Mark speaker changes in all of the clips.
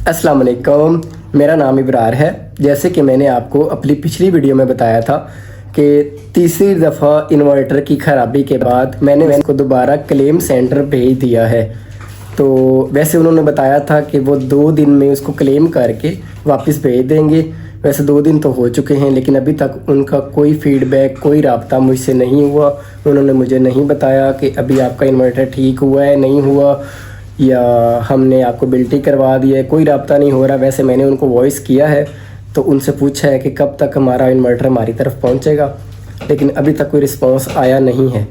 Speaker 1: अस्सलाम वालेकुम, मेरा नाम इब्रार है। जैसे कि मैंने आपको अपनी पिछली वीडियो में बताया था कि तीसरी दफ़ा इन्वर्टर की ख़राबी के बाद मैंने इसको दोबारा क्लेम सेंटर भेज दिया है। तो वैसे उन्होंने बताया था कि वो 2 दिन में उसको क्लेम करके वापस भेज देंगे। वैसे 2 दिन तो हो चुके हैं, लेकिन अभी तक उनका कोई फ़ीडबैक, कोई राब्ता मुझसे नहीं हुआ। उन्होंने मुझे नहीं बताया कि अभी आपका इन्वर्टर ठीक हुआ है, नहीं हुआ, या हमने आपको बिल्टी करवा दी है। कोई राब्ता नहीं हो रहा। वैसे मैंने उनको वॉइस किया है, तो उनसे पूछा है कि कब तक हमारा इन्वर्टर हमारी तरफ पहुंचेगा, लेकिन अभी तक कोई रिस्पांस आया नहीं है।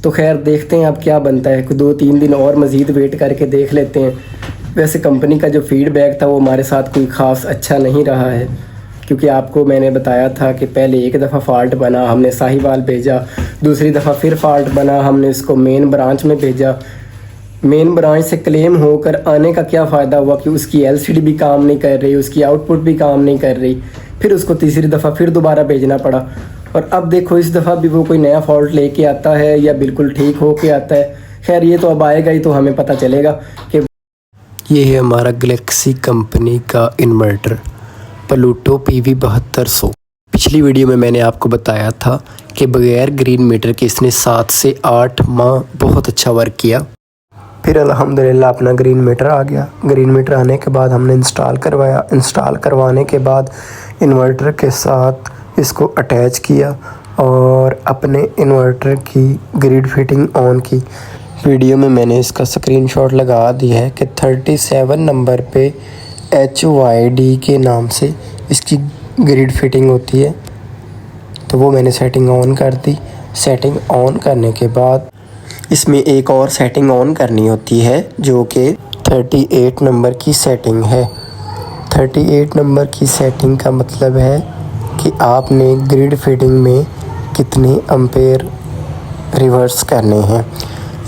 Speaker 1: तो खैर देखते हैं अब क्या बनता है। 2-3 दिन और मज़ीद वेट करके देख लेते हैं। वैसे कंपनी का जो फ़ीडबैक था वो हमारे साथ कोई ख़ास अच्छा नहीं रहा है, क्योंकि आपको मैंने बताया था कि पहले एक दफ़ा फ़ाल्ट बना, हमने साहिवाल भेजा। दूसरी दफ़ा फिर फ़ाल्ट बना, हमने इसको मेन ब्रांच में भेजा। मेन ब्रांच से क्लेम होकर आने का क्या फ़ायदा हुआ कि उसकी एलसीडी भी काम नहीं कर रही, उसकी आउटपुट भी काम नहीं कर रही। फिर उसको तीसरी दफ़ा फिर दोबारा भेजना पड़ा। और अब देखो इस दफ़ा भी वो कोई नया फॉल्ट लेके आता है या बिल्कुल ठीक हो के आता है। खैर ये तो अब आएगा ही, तो हमें पता चलेगा कि
Speaker 2: ये है हमारा गैलेक्सी कंपनी का इन्वर्टर प्लूटो PV 7200। पिछली वीडियो में मैंने आपको बताया था कि बगैर ग्रीन मीटर के इसने 7 से 8 माह बहुत अच्छा वर्क किया। फिर अल्हम्दुलिल्लाह अपना ग्रीन मीटर आ गया। ग्रीन मीटर आने के बाद हमने इंस्टॉल करवाया। इंस्टॉल करवाने के बाद इन्वर्टर के साथ इसको अटैच किया और अपने इन्वर्टर की ग्रिड फिटिंग ऑन की। वीडियो में मैंने इसका स्क्रीनशॉट लगा दिया है कि 37 नंबर पे HYD के नाम से इसकी ग्रिड फिटिंग होती है। तो वो मैंने सेटिंग ऑन कर दी। सेटिंग ऑन करने के बाद इसमें एक और सेटिंग ऑन करनी होती है, जो कि 38 नंबर की सेटिंग है। 38 नंबर की सेटिंग का मतलब है कि आपने ग्रिड फिटिंग में कितने एम्पेयर रिवर्स करने हैं।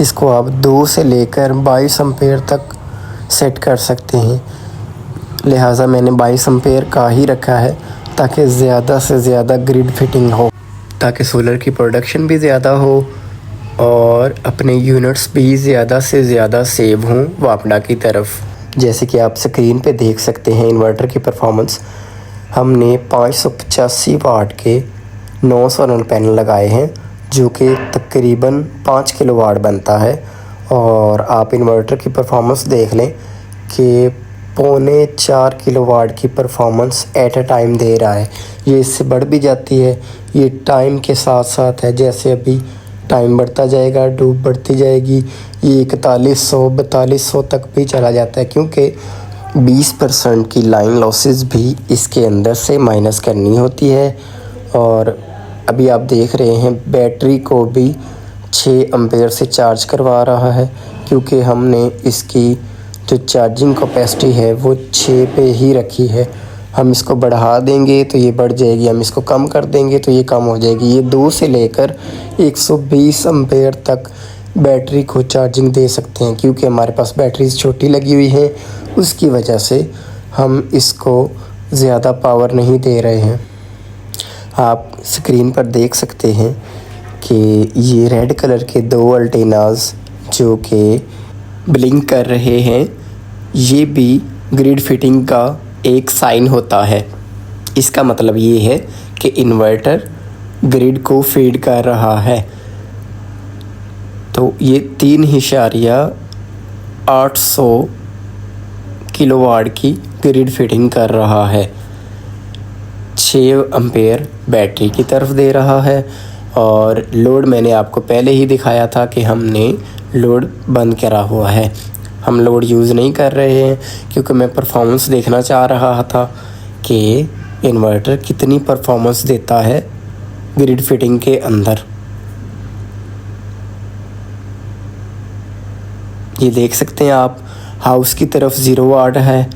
Speaker 2: इसको आप 2 से लेकर 22 एम्पेयर तक सेट कर सकते हैं। लिहाजा मैंने 22 एम्पेयर का ही रखा है, ताकि ज़्यादा से ज़्यादा ग्रिड फिटिंग हो, ताकि सोलर की प्रोडक्शन भी ज़्यादा हो और अपने यूनिट्स भी ज़्यादा से ज़्यादा सेव हों वापडा की तरफ। जैसे कि आप स्क्रीन पे देख सकते हैं इन्वर्टर की परफॉर्मेंस। हमने 585 वाट के 9 सोलर पैनल लगाए हैं, जो कि तकरीबन 5 किलोवाट बनता है। और आप इन्वर्टर की परफॉर्मेंस देख लें कि 3.25 किलोवाट की परफॉर्मेंस एट अ टाइम दे रहा है। ये इससे बढ़ भी जाती है। ये टाइम के साथ साथ है, जैसे अभी टाइम बढ़ता जाएगा, डूब बढ़ती जाएगी। ये 4100-4200 तक भी चला जाता है, क्योंकि 20% की लाइन लॉसेस भी इसके अंदर से माइनस करनी होती है। और अभी आप देख रहे हैं बैटरी को भी 6 एम्पेयर से चार्ज करवा रहा है, क्योंकि हमने इसकी जो चार्जिंग कैपेसिटी है वो 6 पे ही रखी है। हम इसको बढ़ा देंगे तो ये बढ़ जाएगी, हम इसको कम कर देंगे तो ये कम हो जाएगी। ये 2 से लेकर 120 एम्पेयर तक बैटरी को चार्जिंग दे सकते हैं, क्योंकि हमारे पास बैटरीज छोटी लगी हुई है, उसकी वजह से हम इसको ज़्यादा पावर नहीं दे रहे हैं। आप स्क्रीन पर देख सकते हैं कि ये रेड कलर के 2 अल्टेनाज जो कि ब्लिंक कर रहे हैं, ये भी ग्रिड फिटिंग का एक साइन होता है। इसका मतलब ये है कि इन्वर्टर ग्रिड को फीड कर रहा है। तो ये 3.800 किलोवाट की ग्रिड फिटिंग कर रहा है। 6 एम्पेयर बैटरी की तरफ दे रहा है। और लोड मैंने आपको पहले ही दिखाया था कि हमने लोड बंद करा हुआ है। हम लोड यूज़ नहीं कर रहे हैं, क्योंकि मैं परफॉर्मेंस देखना चाह रहा था कि इन्वर्टर कितनी परफॉर्मेंस देता है ग्रिड फिटिंग के अंदर। ये देख सकते हैं आप, हाउस की तरफ 0 वाट है,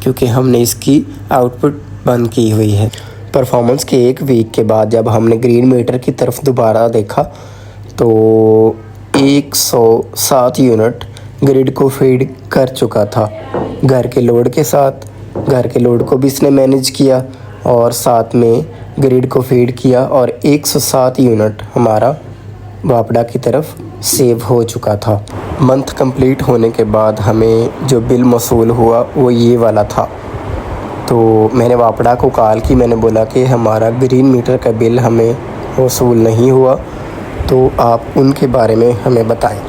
Speaker 2: क्योंकि हमने इसकी आउटपुट बंद की हुई है। परफॉर्मेंस के 1 वीक के बाद जब हमने ग्रीन मीटर की तरफ दोबारा देखा तो 107 यूनिट ग्रिड को फीड कर चुका था। घर के लोड के साथ, घर के लोड को भी इसने मैनेज किया और साथ में ग्रिड को फीड किया, और 107 यूनिट हमारा वापडा की तरफ सेव हो चुका था।
Speaker 1: मंथ कंप्लीट होने के बाद हमें जो बिल मौसूल हुआ वो ये वाला था। तो मैंने वापडा को कॉल की, मैंने बोला कि हमारा ग्रीन मीटर का बिल हमें वसूल नहीं हुआ, तो आप उनके बारे में हमें बताएं।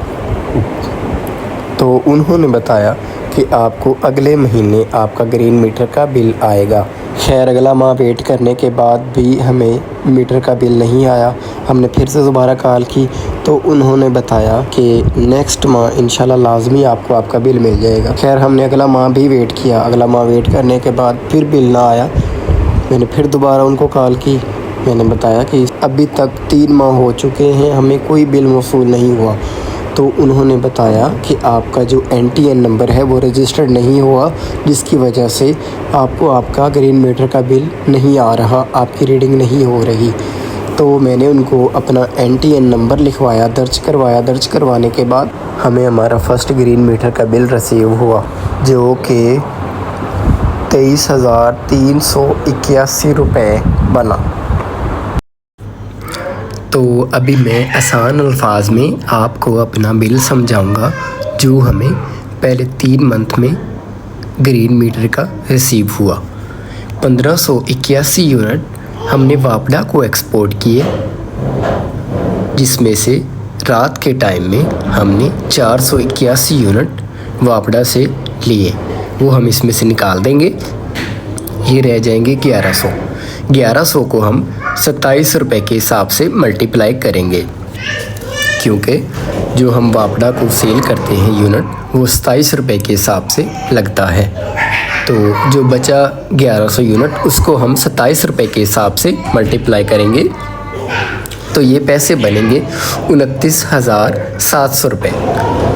Speaker 1: तो उन्होंने बताया कि आपको अगले महीने आपका ग्रीन मीटर का बिल आएगा। खैर अगला माह वेट करने के बाद भी हमें मीटर का बिल नहीं आया। हमने फिर से दोबारा कॉल की तो उन्होंने बताया कि नेक्स्ट माह इंशाल्लाह लाजमी आपको आपका बिल मिल जाएगा। खैर हमने अगला माह भी वेट किया। अगला माह वेट करने के बाद फिर बिल ना आया। मैंने फिर दोबारा उनको कॉल की, मैंने बताया कि अभी तक 3 माह हो चुके हैं, हमें कोई बिल मौसूल नहीं हुआ। तो उन्होंने बताया कि आपका जो NTN नंबर है वो रजिस्टर्ड नहीं हुआ, जिसकी वजह से आपको आपका ग्रीन मीटर का बिल नहीं आ रहा, आपकी रीडिंग नहीं हो रही। तो मैंने उनको अपना NTN नंबर लिखवाया, दर्ज करवाया। दर्ज करवाने के बाद हमें हमारा फ़र्स्ट ग्रीन मीटर का बिल रिसीव हुआ, जो कि 23,381 रुपये बना। तो अभी मैं आसान अल्फाज में आपको अपना बिल समझाऊंगा, जो हमें पहले 3 मंथ में ग्रीन मीटर का रिसीव हुआ। 1581 यूनिट हमने वापडा को एक्सपोर्ट किए, जिसमें से रात के टाइम में हमने 481 यूनिट वापडा से लिए। वो हम इसमें से निकाल देंगे, ये रह जाएंगे 1100। 1100 को हम 27 रुपये के हिसाब से मल्टीप्लाई करेंगे, क्योंकि जो हम वापडा को सेल करते हैं यूनिट वो 27 रुपये के हिसाब से लगता है। तो जो बचा 1100 यूनिट उसको हम 27 रुपये के हिसाब से मल्टीप्लाई करेंगे, तो ये पैसे बनेंगे 29,700 रुपये।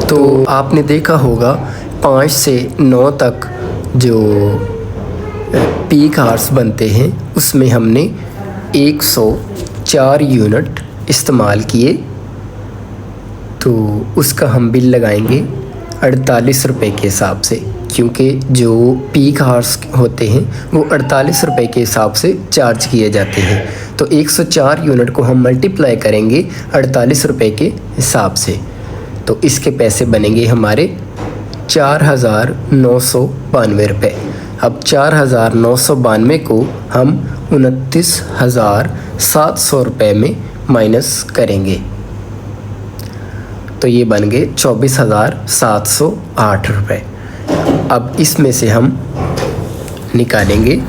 Speaker 1: तो आपने देखा होगा 5 से 9 तक जो पीक आवर्स बनते हैं उसमें हमने 104 यूनिट इस्तेमाल किए, तो उसका हम बिल लगाएंगे 48 रुपये के हिसाब से, क्योंकि जो पीक आवर्स होते हैं वो 48 रुपये के हिसाब से चार्ज किए जाते हैं। तो 104 यूनिट को हम मल्टीप्लाई करेंगे 48 रुपये के हिसाब से, तो इसके पैसे बनेंगे हमारे 4,992 रुपये। अब 4,992 को हम 29,700 रुपये में माइनस करेंगे, तो ये बन गए 24,708 रुपये। अब इसमें से हम निकालेंगे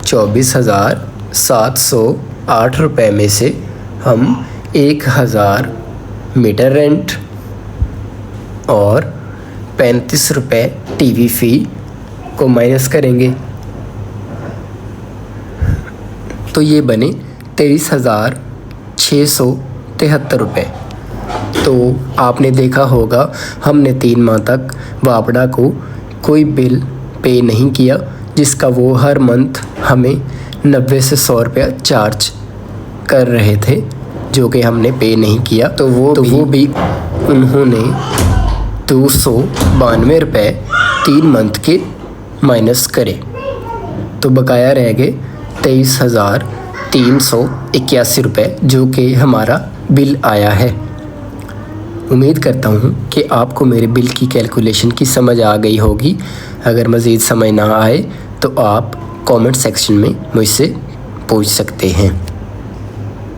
Speaker 1: 24,708 रुपये में से हम 1,000 मीटर रेंट और 35 रुपये टीवी फ़ी को माइनस करेंगे, तो ये बने 23,673 रुपये। तो आपने देखा होगा हमने 3 माह तक वापडा को कोई बिल पे नहीं किया, जिसका वो हर मंथ हमें 90 से 100 रुपया चार्ज कर रहे थे, जो कि हमने पे नहीं किया। तो वो भी उन्होंने 292 रुपये 3 मंथ के माइनस करे, तो बकाया रह गए 23,381 रुपये, जो कि हमारा बिल आया है। उम्मीद करता हूँ कि आपको मेरे बिल की कैलकुलेशन की समझ आ गई होगी। अगर मज़ीद समझ ना आए तो आप कमेंट सेक्शन में मुझसे पूछ सकते हैं।